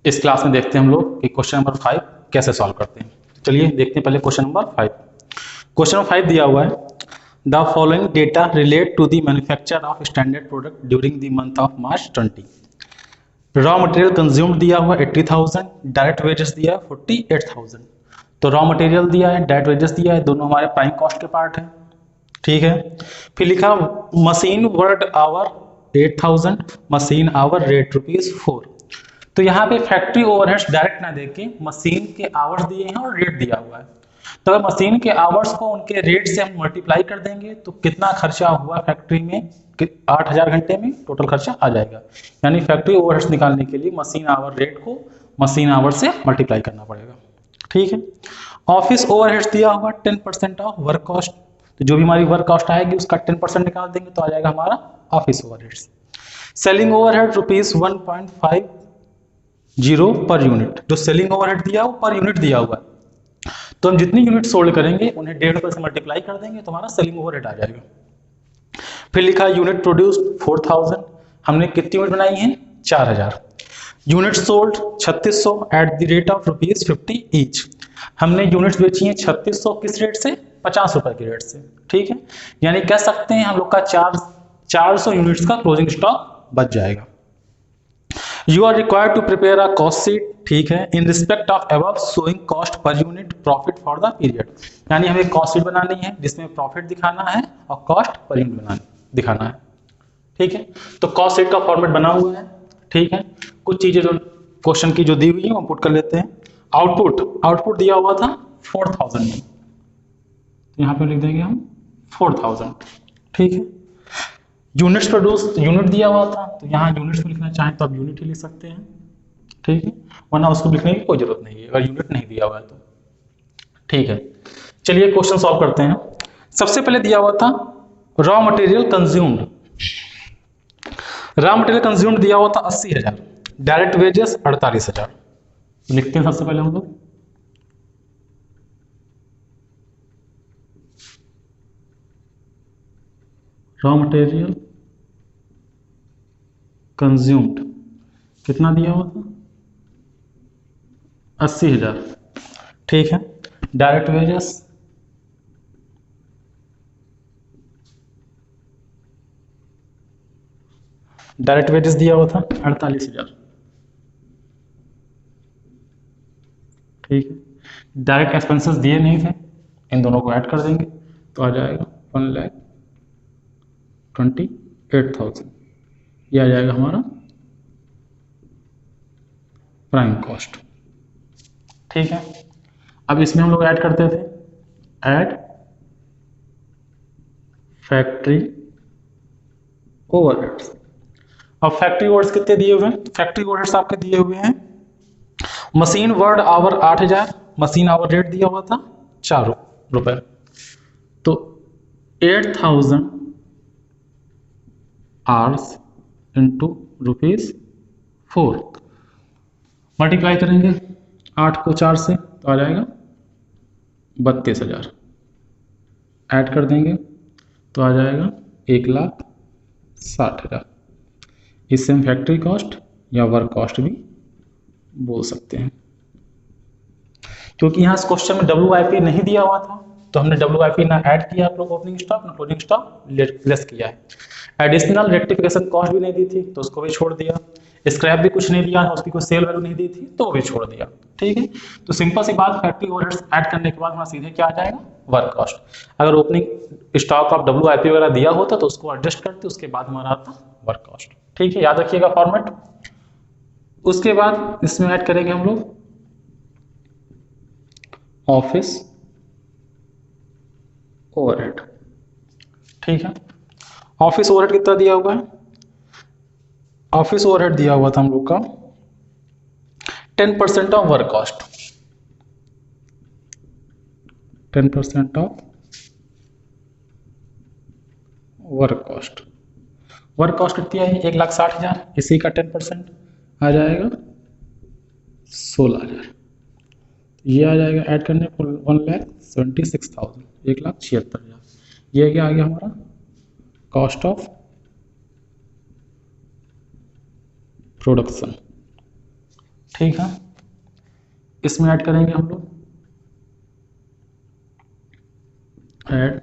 इस क्लास में देखते हैं हम लोग कि क्वेश्चन नंबर 5 कैसे सॉल्व करते हैं। चलिए देखते हैं पहले क्वेश्चन नंबर 5। क्वेश्चन नंबर 5 दिया हुआ है, the following data relate to the manufacture of standard product during the month of March 20। Raw material consumed दिया हुआ 80,000, डायरेक्ट वेजेस दिया है 48,000। तो रॉ मटेरियल दिया है, डायरेक्ट वेजेस दिया है, दोनों हमारे प्राइम कॉस्ट के पार्ट है। ठीक है, फिर लिखा machine word hour 8,000, machine hour rate ₹4। तो यहाँ पे फैक्ट्री ओवरहेड्स डायरेक्ट ना देके मशीन के आवर्स दिए हैं और रेट दिया हुआ है। तो अगर मशीन के आवर्स को उनके रेट से हम मल्टीप्लाई कर देंगे तो कितना खर्चा हुआ फैक्ट्री में, 8,000 घंटे में टोटल खर्चा आ जाएगा। यानी फैक्ट्री ओवरहेड्स निकालने के लिए मशीन आवर रेट को मशीन आवर से मल्टीप्लाई करना पड़ेगा। ठीक है, ऑफिस ओवरहेड्स दिया हुआ 10% ऑफ वर्क कॉस्ट। तो जो भी हमारी वर्क कॉस्ट आएगी उसका 10% निकाल देंगे तो आ जाएगा हमारा office overheads. Selling overhead ₹1.50 per unit. जो सेलिंग ओवरहेड दिया वो पर यूनिट दिया हुआ है, तो हम जितनी यूनिट सोल्ड करेंगे उन्हें ₹1.50 से मल्टीप्लाई कर देंगे तो हमारा सेलिंग ओवरहेड आ जाएगा। फिर लिखा यूनिट प्रोड्यूस्ड 4,000, हमने कितनी यूनिट बनाई है 4,000। Unit sold 3600 at the rate of ₹50 each. हमने यूनिट्स बेची हैं 3600 किस रेट से, 50 रुपए के रेट से। ठीक है, यानी कह सकते हैं हम लोग का 400 यूनिट्स का क्लोजिंग स्टॉक बच जाएगा। You are required to prepare a cost sheet. ठीक है, in respect of above showing cost per unit profit for the period. यानी हमें कॉस्ट शीट बनानी है जिसमें प्रॉफिट दिखाना है और कॉस्ट पर यूनिट दिखाना है। ठीक है, तो कॉस्ट शीट का फॉर्मेट बना हुआ है। ठीक है, कुछ चीजें जो क्वेश्चन की जो दी हुई है वो पुट कर लेते हैं। आउटपुट दिया हुआ था 4,000 में, यहाँ पे लिख देंगे हम 4,000। ठीक है, यूनिट्स प्रोड्यूस यूनिट दिया हुआ था तो यहाँ यूनिट्स में लिखना चाहें तो आप यूनिट ही लिख सकते हैं। ठीक है, वरना उसको लिखने की कोई जरूरत नहीं है अगर यूनिट नहीं दिया हुआ है तो। ठीक है, चलिए क्वेश्चन सॉल्व करते हैं। सबसे पहले दिया हुआ था raw material consumed. Raw material consumed दिया हुआ था 80,000, डायरेक्ट वेजेस 48,000। लिखते हैं सबसे पहले हम लोग रॉ मटेरियल कंज्यूम्ड कितना दिया हुआ था 80,000। ठीक है, डायरेक्ट वेजेस दिया हुआ था 48,000। ठीक है, डायरेक्ट एक्सपेंसेस दिए नहीं थे, इन दोनों को ऐड कर देंगे तो आ जाएगा 1,28,000। ये आ जाएगा हमारा प्राइम कॉस्ट। ठीक है, अब इसमें हम लोग ऐड करते थे ऐड फैक्ट्री ओवरहेड्स। अब फैक्ट्री ओवरहेड्स कितने दिए हुए हैं, फैक्ट्री ओवरहेड्स आपके दिए हुए हैं machine word hour 8,000, machine hour rate दिया हुआ था 4 रुपए, तो 8,000 आवर्स इंटू ₹4 मल्टीप्लाई करेंगे 8 को 4 से तो आ जाएगा 32,000। ऐड कर देंगे तो आ जाएगा 1,60,000। इससे हम फैक्ट्री कॉस्ट या वर्क कॉस्ट भी बोल सकते हैं। क्योंकि यहाँ इस क्वेश्चन में WIP नहीं दिया हुआ था तो हमने WIP ना ऐड किया ओपनिंग स्टॉक ना क्लोजिंग स्टॉक लेस किया है। एडिशनल रेक्टिफिकेशन कॉस्ट भी नहीं दी थी तो उसको भी छोड़ दिया। स्क्रैप भी कुछ नहीं दिया, उसकी कोई सेल वैल्यू नहीं दी थी तो वो भी छोड़ दिया। ठीक है, तो सिंपल सी बात, फैक्ट्री ओवरहेड्स ऐड करने के बाद हमारा सीधे क्या आ जाएगा वर्क कॉस्ट। अगर ओपनिंग स्टॉक ऑफ WIP वगैरह दिया होता तो उसको एडजस्ट करते, उसके बाद हमारा आता वर्क कॉस्ट। ठीक है, याद रखिएगा फॉर्मेट। उसके बाद इसमें ऐड करेंगे हम लोग ऑफिस ओवरहेड। ठीक है, ऑफिस ओवरहेड कितना दिया हुआ है, ऑफिस ओवरहेड दिया हुआ था हम लोग का 10% of work cost. 10% of work cost. Work cost कितनी आई 1,60,000, इसी का 10% आ जाएगा 16,000। ये आ जाएगा ऐड करने पर 1,76,000, 1,76,000। ये क्या आ गया हमारा कॉस्ट ऑफ प्रोडक्शन। ठीक है, इसमें ऐड करेंगे हम लोग add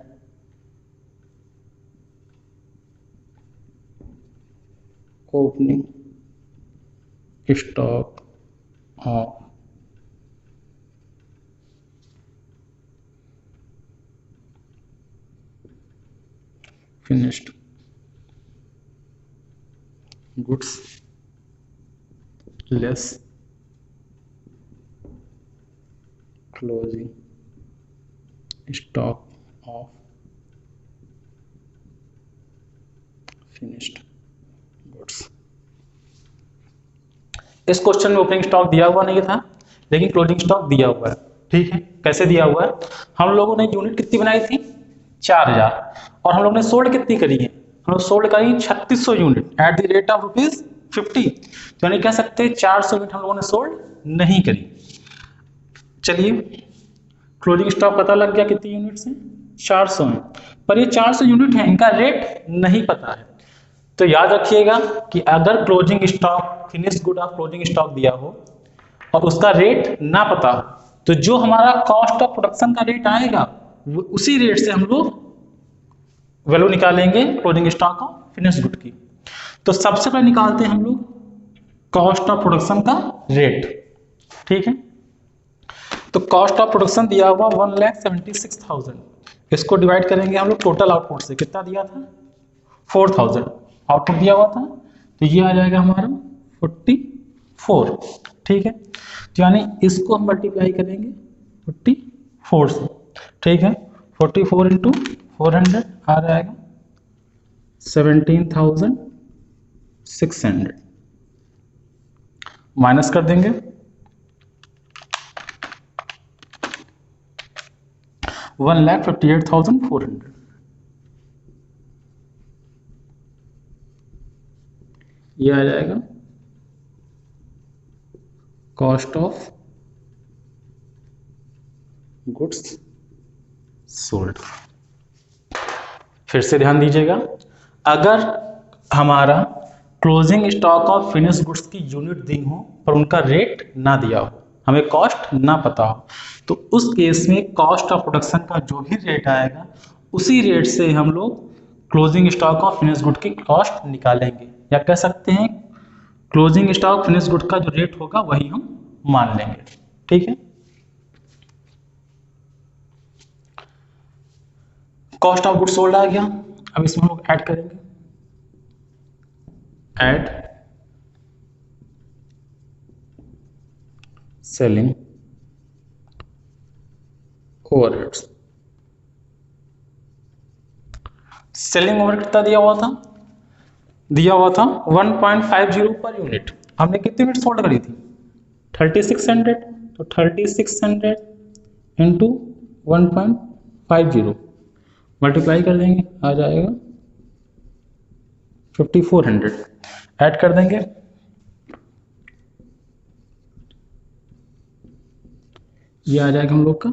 opening stock of finished goods less closing stock of finished goods। इस क्वेश्चन में ओपनिंग स्टॉक दिया हुआ नहीं था, लेकिन क्लोजिंग स्टॉक दिया हुआ है। ठीक है, कैसे दिया हुआ है? हम लोगों ने यूनिट कितनी बनाई थी? 4000, और हम लोग ने सोल्ड कितनी करी है? हम लोग सोल्ड करी 3600 unit at the rate of ₹50। तो यानी कह सकते हैं 400 यूनिट हम लोगों ने सोल्ड नहीं करी। चलिए, क्लोजिंग स्टॉक पता लग गया कितनी यूनिट्स हैं? 400 हैं, पर ये 400 यूनिट है, इनका रेट नहीं पता है। तो याद रखिएगा कि अगर closing stock finish good of closing stock दिया हो और उसका रेट ना पता हो, तो जो हमारा कॉस्ट ऑफ प्रोडक्शन का रेट आएगा उसी रेट से हम लोग वैल्यू निकालेंगे closing stock of finish good की। तो सबसे पहले निकालते हैं हम लोग कॉस्ट ऑफ प्रोडक्शन का रेट। ठीक है, तो कॉस्ट ऑफ प्रोडक्शन दिया हुआ 1,76,000, इसको डिवाइड करेंगे हम लोग टोटल आउटपुट से। कितना दिया था? 4000 आउटपुट दिया हुआ था, तो ये आ जाएगा हमारा 44। ठीक है, तो यानी इसको हम मल्टीप्लाई करेंगे 44 से। ठीक है, 44 इंटू 400 आ जाएगा 17,600, माइनस कर देंगे 1,58,400। ये आ जाएगा कॉस्ट ऑफ गुड्स सोल्ड। फिर से ध्यान दीजिएगा, अगर हमारा closing stock of finish goods की यूनिट दी हो पर उनका रेट ना दिया हो, हमें कॉस्ट ना पता हो, तो उस केस में कॉस्ट ऑफ प्रोडक्शन का जो भी रेट आएगा उसी रेट से हम लोग closing stock of finish good की कॉस्ट निकालेंगे, या कह सकते हैं क्लोजिंग स्टॉक फिनिश गुड का जो रेट होगा वही हम मान लेंगे। ठीक है, कॉस्ट ऑफ गुड सोल्ड आ गया। अब इसमें हम लोग ऐड करेंगे add selling overheads. Selling overhead कितना दिया हुआ था? दिया हुआ था 1.50 पर यूनिट। हमने कितनी यूनिट सोल्ड करी थी? 3600। तो 3600 इंटू 1.50 मल्टीप्लाई कर देंगे, आ जाएगा 5400। ऐड कर देंगे, ये आ जाएगा हम लोग का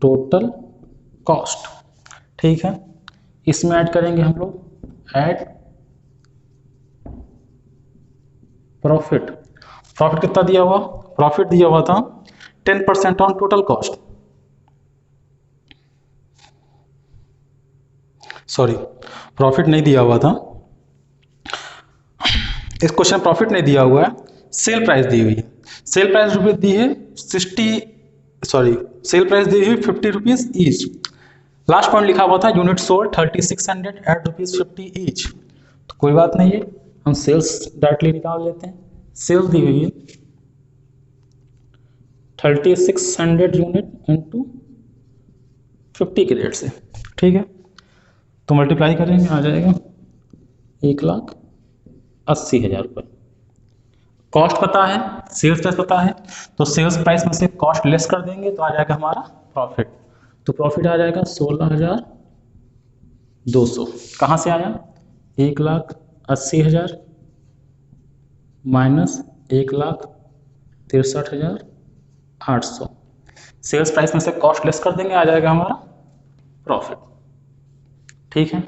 टोटल कॉस्ट। ठीक है, इसमें ऐड करेंगे हम लोग ऐड प्रॉफिट। प्रॉफिट कितना दिया हुआ? प्रॉफिट दिया हुआ था 10% on total cost. Sorry, profit नहीं दिया हुआ था, इस क्वेश्चन प्रॉफिट नहीं दिया हुआ है, सेल प्राइस दी हुई है। सेल प्राइस रुपये दी है सेल प्राइस दी हुई 50 रुपीज ईच। लास्ट पॉइंट लिखा हुआ था यूनिट सोल्ड 3600 एट ₹50 ईच। तो कोई बात नहीं है, हम सेल्स डायरेक्टली निकाल लेते हैं। सेल्स दी हुई है 3600 यूनिट इंटू 50 के रेट से। ठीक है, तो मल्टीप्लाई करेंगे, आ जाएगा 1,80,000 रुपये। कॉस्ट पता है, सेल्स प्राइस पता है, तो सेल्स प्राइस में से कॉस्ट लेस कर देंगे तो आ जाएगा हमारा प्रॉफिट। तो प्रॉफिट आ जाएगा 16,200। कहाँ से आया? 1,80,000 माइनस 1,63,800। सेल्स प्राइस में से कॉस्ट लेस कर देंगे, आ जाएगा हमारा प्रॉफिट। ठीक है,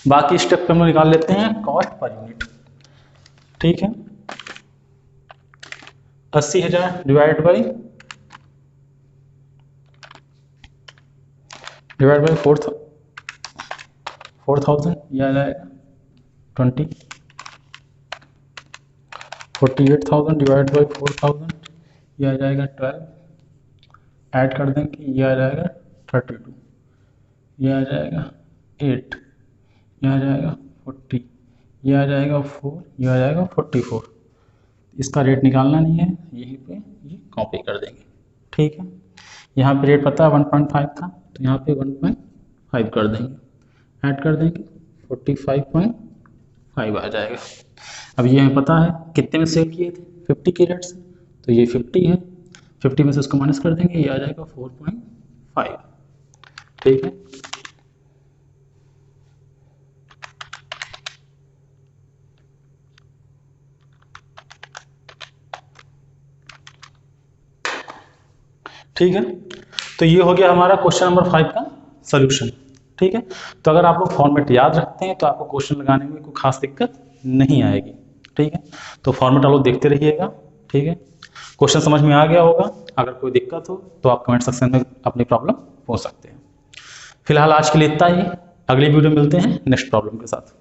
बाकी स्टेप पे हम निकाल लेते हैं कॉस्ट पर यूनिट। ठीक है, 80,000 डिवाइड बाई 4,000, ये आ जाएगा 20। 48,000 डिवाइड बाई 4,000, ये आ जाएगा 12। ऐड कर देंगे, ये आ जाएगा 32, ये आ जाएगा 8, ये आ जाएगा 40, ये आ जाएगा 4, ये आ जाएगा 44। इसका रेट निकालना नहीं है, यहीं पे ये कॉपी कर देंगे। ठीक है, यहाँ पे रेट पता है 1.5 था, तो यहाँ पे 1.5 कर देंगे, ऐड कर देंगे 45.5 आ जाएगा। अब ये हमें पता है कितने में सेल किए थे, 50 के रेट से, तो ये 50 है, 50 में से इसको माइनस कर देंगे, ये आ जाएगा 4.5। ठीक है, ठीक है, तो ये हो गया हमारा क्वेश्चन नंबर 5 का सॉल्यूशन। ठीक है, तो अगर आप लोग फॉर्मेट याद रखते हैं तो आपको क्वेश्चन लगाने में कोई खास दिक्कत नहीं आएगी। ठीक है, तो फॉर्मेट आप लोग देखते रहिएगा। ठीक है, क्वेश्चन समझ में आ गया होगा। अगर कोई दिक्कत हो तो आप कमेंट सेक्शन में अपनी प्रॉब्लम पूछ सकते हैं। फिलहाल आज के लिए इतना ही, अगली वीडियो में मिलते हैं नेक्स्ट प्रॉब्लम के साथ।